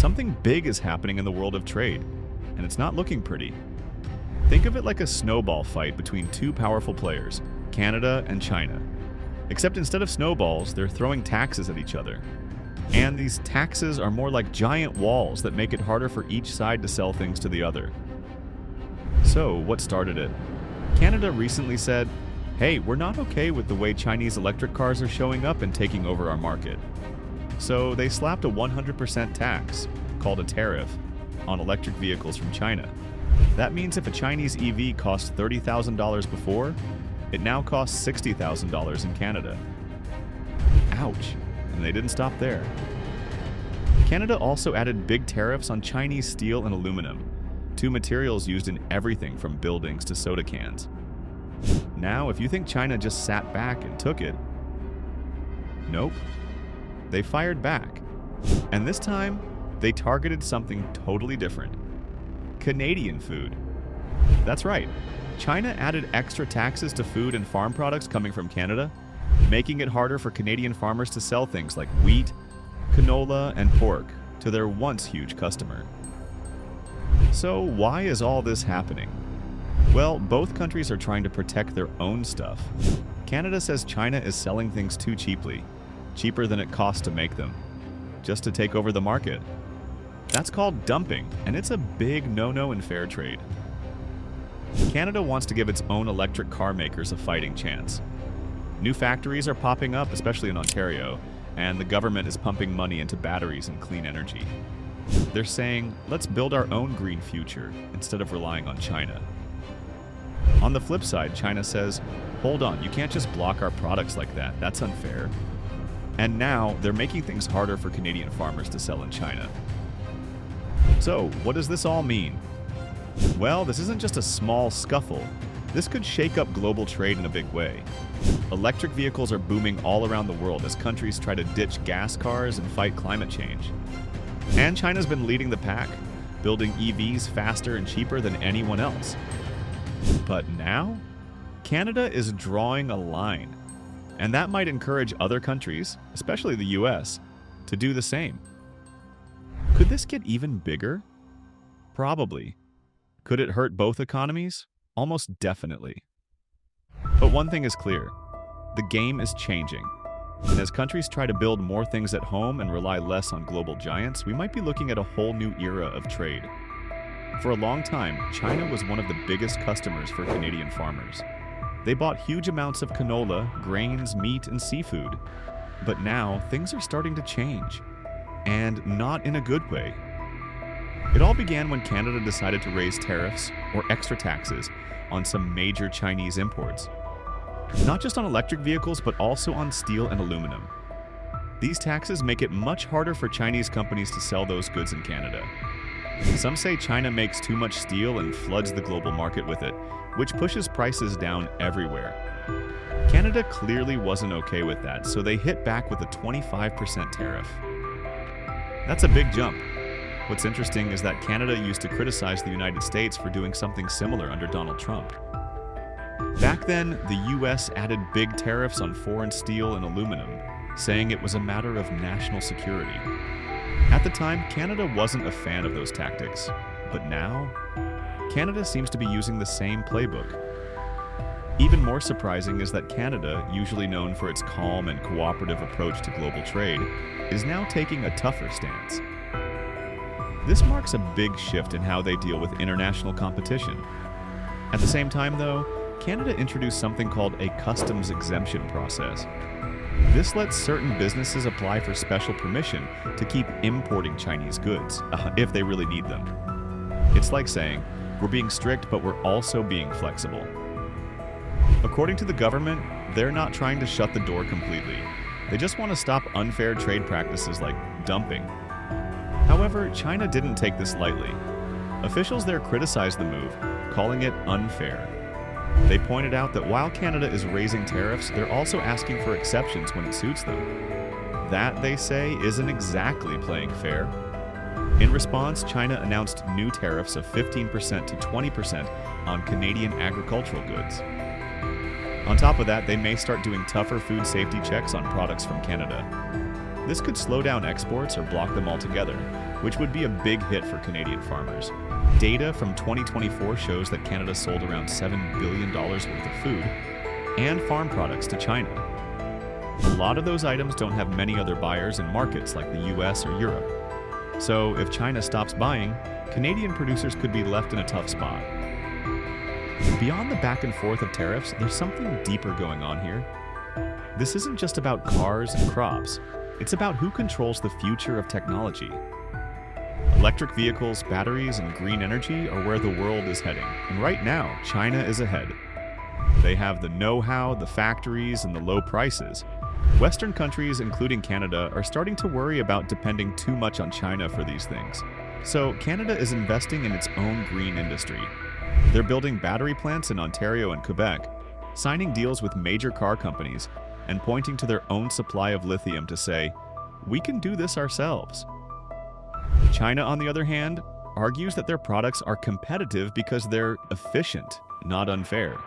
Something big is happening in the world of trade, and it's not looking pretty. Think of it like a snowball fight between two powerful players, Canada and China. Except instead of snowballs, they're throwing taxes at each other. And these taxes are more like giant walls that make it harder for each side to sell things to the other. So, what started it? Canada recently said, hey, we're not okay with the way Chinese electric cars are showing up and taking over our market. So they slapped a 100% tax, called a tariff, on electric vehicles from China. That means if a Chinese EV cost $30,000 before, it now costs $60,000 in Canada. Ouch, and they didn't stop there. Canada also added big tariffs on Chinese steel and aluminum, two materials used in everything from buildings to soda cans. Now, if you think China just sat back and took it, nope. They fired back. And this time, they targeted something totally different. Canadian food. That's right. China added extra taxes to food and farm products coming from Canada, making it harder for Canadian farmers to sell things like wheat, canola, and pork to their once huge customer. So why is all this happening? Well, both countries are trying to protect their own stuff. Canada says China is selling things too cheaply, cheaper than it costs to make them, just to take over the market. That's called dumping, and it's a big no-no in fair trade. Canada wants to give its own electric car makers a fighting chance. New factories are popping up, especially in Ontario, and the government is pumping money into batteries and clean energy. They're saying, let's build our own green future instead of relying on China. On the flip side, China says, hold on, you can't just block our products like that. That's unfair. And now they're making things harder for Canadian farmers to sell in China. So, what does this all mean? Well, this isn't just a small scuffle. This could shake up global trade in a big way. Electric vehicles are booming all around the world as countries try to ditch gas cars and fight climate change. And China's been leading the pack, building EVs faster and cheaper than anyone else. But now, Canada is drawing a line. And that might encourage other countries, especially the US, to do the same. Could this get even bigger? Probably. Could it hurt both economies? Almost definitely. But one thing is clear. The game is changing. And as countries try to build more things at home and rely less on global giants, we might be looking at a whole new era of trade. For a long time, China was one of the biggest customers for Canadian farmers. They bought huge amounts of canola, grains, meat, and seafood. But now, things are starting to change. And not in a good way. It all began when Canada decided to raise tariffs, or extra taxes, on some major Chinese imports. Not just on electric vehicles, but also on steel and aluminum. These taxes make it much harder for Chinese companies to sell those goods in Canada. Some say China makes too much steel and floods the global market with it, which pushes prices down everywhere. Canada clearly wasn't okay with that, so they hit back with a 25% tariff. That's a big jump. What's interesting is that Canada used to criticize the United States for doing something similar under Donald Trump. Back then, the US added big tariffs on foreign steel and aluminum, saying it was a matter of national security. At the time, Canada wasn't a fan of those tactics, but now, Canada seems to be using the same playbook. Even more surprising is that Canada, usually known for its calm and cooperative approach to global trade, is now taking a tougher stance. This marks a big shift in how they deal with international competition. At the same time, though, Canada introduced something called a customs exemption process. This lets certain businesses apply for special permission to keep importing Chinese goods, if they really need them. It's like saying, we're being strict, but we're also being flexible. According to the government, they're not trying to shut the door completely. They just want to stop unfair trade practices like dumping. However, China didn't take this lightly. Officials there criticized the move, calling it unfair. They pointed out that while Canada is raising tariffs, they're also asking for exceptions when it suits them. That, they say, isn't exactly playing fair. In response, China announced new tariffs of 15% to 20% on Canadian agricultural goods. On top of that, they may start doing tougher food safety checks on products from Canada. This could slow down exports or block them altogether, which would be a big hit for Canadian farmers. Data from 2024 shows that Canada sold around $7 billion worth of food and farm products to China. A lot of those items don't have many other buyers in markets like the US or Europe. So if China stops buying, Canadian producers could be left in a tough spot. Beyond the back and forth of tariffs, there's something deeper going on here. This isn't just about cars and crops. It's about who controls the future of technology. Electric vehicles, batteries, and green energy are where the world is heading. And right now, China is ahead. They have the know-how, the factories, and the low prices. Western countries, including Canada, are starting to worry about depending too much on China for these things. So Canada is investing in its own green industry. They're building battery plants in Ontario and Quebec, signing deals with major car companies, and pointing to their own supply of lithium to say, we can do this ourselves. China, on the other hand, argues that their products are competitive because they're efficient, not unfair.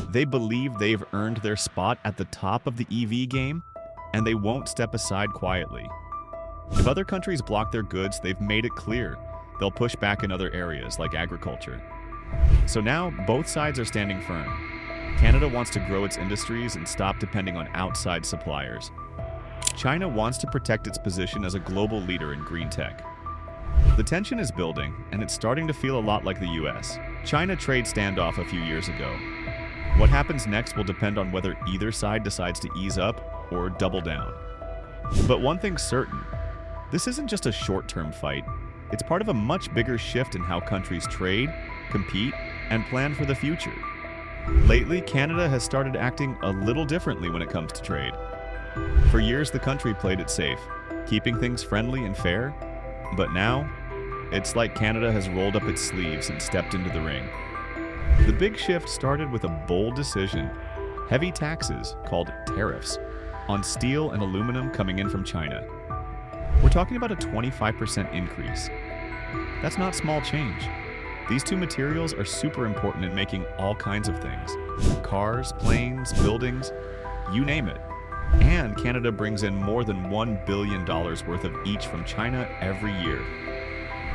They believe they've earned their spot at the top of the EV game, and they won't step aside quietly. If other countries block their goods, they've made it clear they'll push back in other areas like agriculture. So now, both sides are standing firm. Canada wants to grow its industries and stop depending on outside suppliers. China wants to protect its position as a global leader in green tech. The tension is building, and it's starting to feel a lot like the US. China trade standoff a few years ago. What happens next will depend on whether either side decides to ease up or double down. But one thing's certain, this isn't just a short-term fight. It's part of a much bigger shift in how countries trade, compete, and plan for the future. Lately, Canada has started acting a little differently when it comes to trade. For years, the country played it safe, keeping things friendly and fair. But now, it's like Canada has rolled up its sleeves and stepped into the ring. The big shift started with a bold decision: heavy taxes, called tariffs, on steel and aluminum coming in from China. We're talking about a 25% increase. That's not small change. These two materials are super important in making all kinds of things: cars, planes, buildings, you name it. And Canada brings in more than $1 billion worth of each from China every year.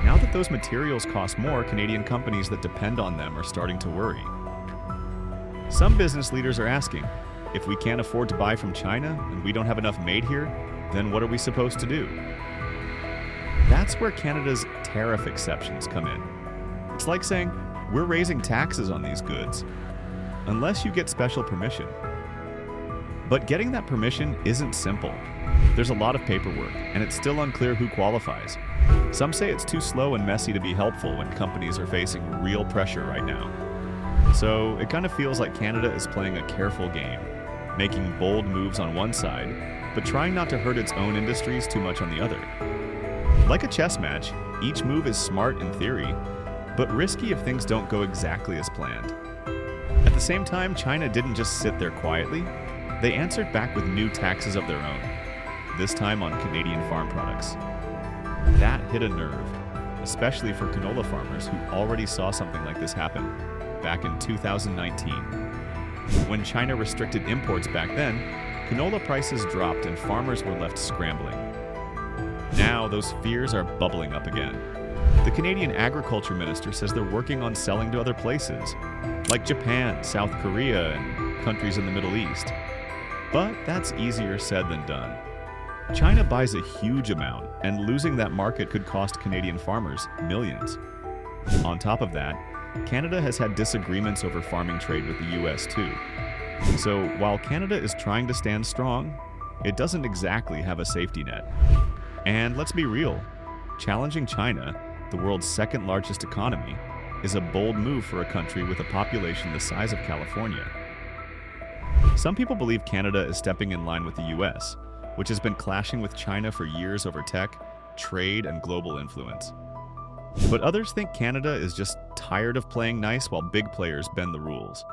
Now that those materials cost more, Canadian companies that depend on them are starting to worry. Some business leaders are asking, if we can't afford to buy from China and we don't have enough made here, then what are we supposed to do? That's where Canada's tariff exceptions come in. It's like saying, we're raising taxes on these goods, unless you get special permission. But getting that permission isn't simple. There's a lot of paperwork, and it's still unclear who qualifies. Some say it's too slow and messy to be helpful when companies are facing real pressure right now. So it kind of feels like Canada is playing a careful game, making bold moves on one side, but trying not to hurt its own industries too much on the other. Like a chess match, each move is smart in theory, but risky if things don't go exactly as planned. At the same time, China didn't just sit there quietly. They answered back with new taxes of their own, this time on Canadian farm products. That hit a nerve, especially for canola farmers who already saw something like this happen back in 2019. When China restricted imports back then, canola prices dropped and farmers were left scrambling. Now those fears are bubbling up again. The Canadian Agriculture Minister says they're working on selling to other places, like Japan, South Korea, and countries in the Middle East. But that's easier said than done. China buys a huge amount, and losing that market could cost Canadian farmers millions. On top of that, Canada has had disagreements over farming trade with the US too. So while Canada is trying to stand strong, it doesn't exactly have a safety net. And let's be real, challenging China, the world's second largest economy, is a bold move for a country with a population the size of California. Some people believe Canada is stepping in line with the US, which has been clashing with China for years over tech, trade, and global influence. But others think Canada is just tired of playing nice while big players bend the rules.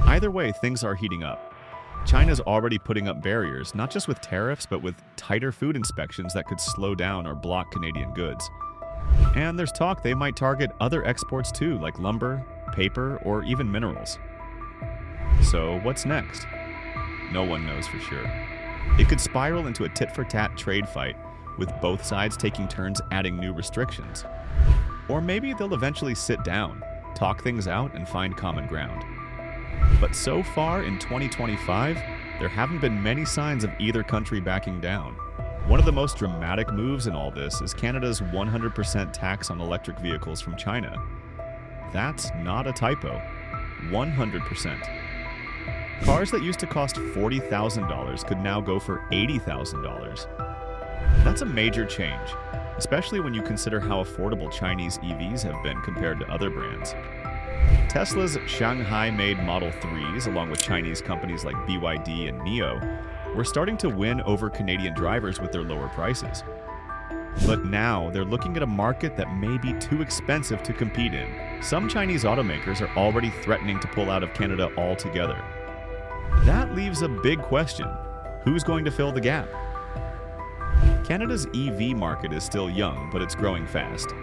Either way, things are heating up. China's already putting up barriers, not just with tariffs, but with tighter food inspections that could slow down or block Canadian goods. And there's talk they might target other exports too, like lumber, paper, or even minerals. So what's next? No one knows for sure. It could spiral into a tit-for-tat trade fight with both sides taking turns adding new restrictions. Or maybe they'll eventually sit down, talk things out, and find common ground. But so far in 2025, there haven't been many signs of either country backing down. One of the most dramatic moves in all this is Canada's 100% tax on electric vehicles from China. That's not a typo. 100%. Cars that used to cost $40,000 could now go for $80,000. That's a major change, especially when you consider how affordable Chinese EVs have been compared to other brands. Tesla's Shanghai-made Model 3s, along with Chinese companies like BYD and NIO, were starting to win over Canadian drivers with their lower prices. But now they're looking at a market that may be too expensive to compete in. Some Chinese automakers are already threatening to pull out of Canada altogether. That leaves a big question. Who's going to fill the gap? Canada's EV market is still young, but it's growing fast.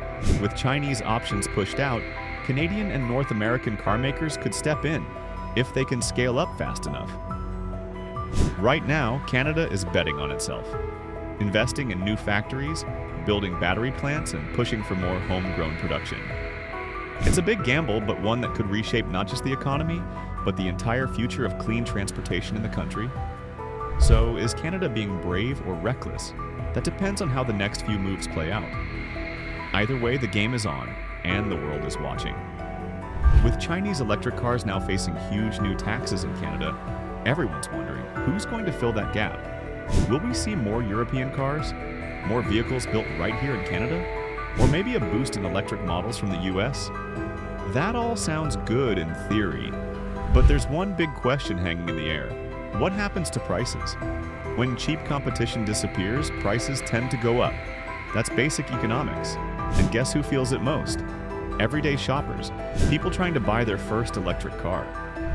With Chinese options pushed out, Canadian and North American carmakers could step in if they can scale up fast enough. Right now, Canada is betting on itself, investing in new factories, building battery plants, and pushing for more homegrown production. It's a big gamble, but one that could reshape not just the economy, but the entire future of clean transportation in the country. So, is Canada being brave or reckless? That depends on how the next few moves play out. Either way, the game is on, and the world is watching. With Chinese electric cars now facing huge new taxes in Canada, everyone's wondering, who's going to fill that gap? Will we see more European cars? More vehicles built right here in Canada? Or maybe a boost in electric models from the US? That all sounds good in theory, but there's one big question hanging in the air. What happens to prices? When cheap competition disappears, prices tend to go up. That's basic economics. And guess who feels it most? Everyday shoppers, people trying to buy their first electric car.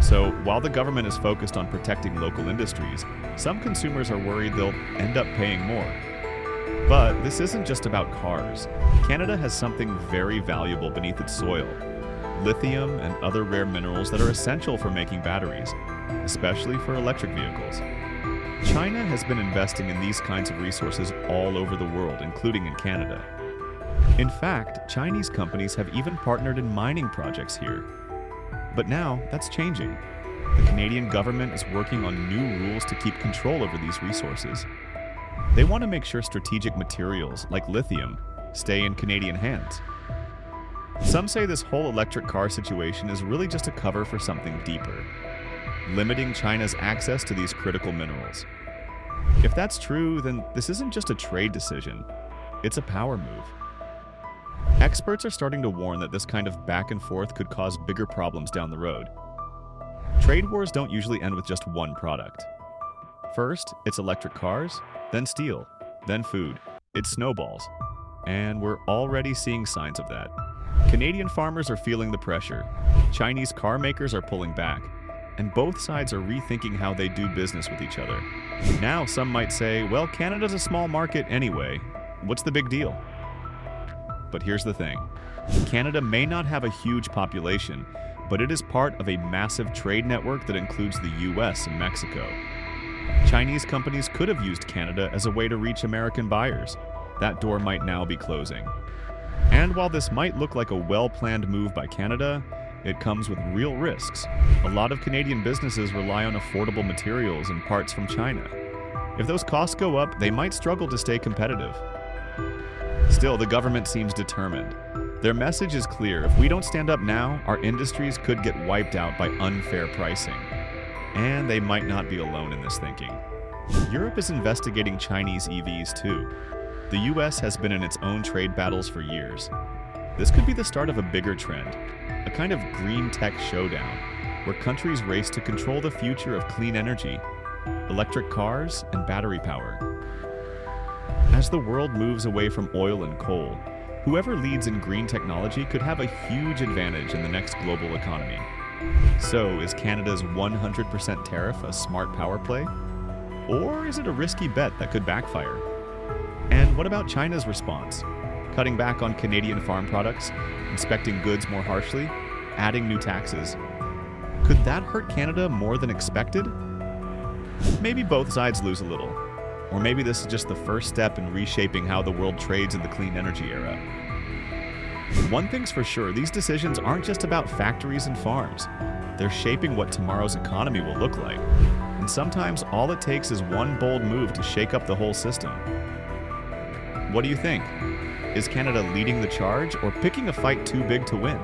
So while the government is focused on protecting local industries, some consumers are worried they'll end up paying more. But this isn't just about cars. Canada has something very valuable beneath its soil: lithium and other rare minerals that are essential for making batteries, especially for electric vehicles. China has been investing in these kinds of resources all over the world, including in Canada. In fact, Chinese companies have even partnered in mining projects here. But now, that's changing. The Canadian government is working on new rules to keep control over these resources. They want to make sure strategic materials, like lithium, stay in Canadian hands. Some say this whole electric car situation is really just a cover for something deeper, limiting China's access to these critical minerals. If that's true, then this isn't just a trade decision, it's a power move. Experts are starting to warn that this kind of back and forth could cause bigger problems down the road. Trade wars don't usually end with just one product. First, it's electric cars, then steel, then food. It snowballs. And we're already seeing signs of that. Canadian farmers are feeling the pressure. Chinese car makers are pulling back. And both sides are rethinking how they do business with each other. Now some might say, well, Canada's a small market anyway. What's the big deal? But here's the thing. Canada may not have a huge population, but it is part of a massive trade network that includes the US and Mexico. Chinese companies could have used Canada as a way to reach American buyers. That door might now be closing. And while this might look like a well-planned move by Canada, it comes with real risks. A lot of Canadian businesses rely on affordable materials and parts from China. If those costs go up, they might struggle to stay competitive. Still, the government seems determined. Their message is clear: if we don't stand up now, our industries could get wiped out by unfair pricing. And they might not be alone in this thinking. Europe is investigating Chinese EVs too. The US has been in its own trade battles for years. This could be the start of a bigger trend, a kind of green tech showdown, where countries race to control the future of clean energy, electric cars, and battery power. As the world moves away from oil and coal, whoever leads in green technology could have a huge advantage in the next global economy. So, is Canada's 100% tariff a smart power play? Or is it a risky bet that could backfire? And what about China's response? Cutting back on Canadian farm products, inspecting goods more harshly, adding new taxes. Could that hurt Canada more than expected? Maybe both sides lose a little. Or maybe this is just the first step in reshaping how the world trades in the clean energy era. One thing's for sure, these decisions aren't just about factories and farms. They're shaping what tomorrow's economy will look like. And sometimes all it takes is one bold move to shake up the whole system. What do you think? Is Canada leading the charge or picking a fight too big to win?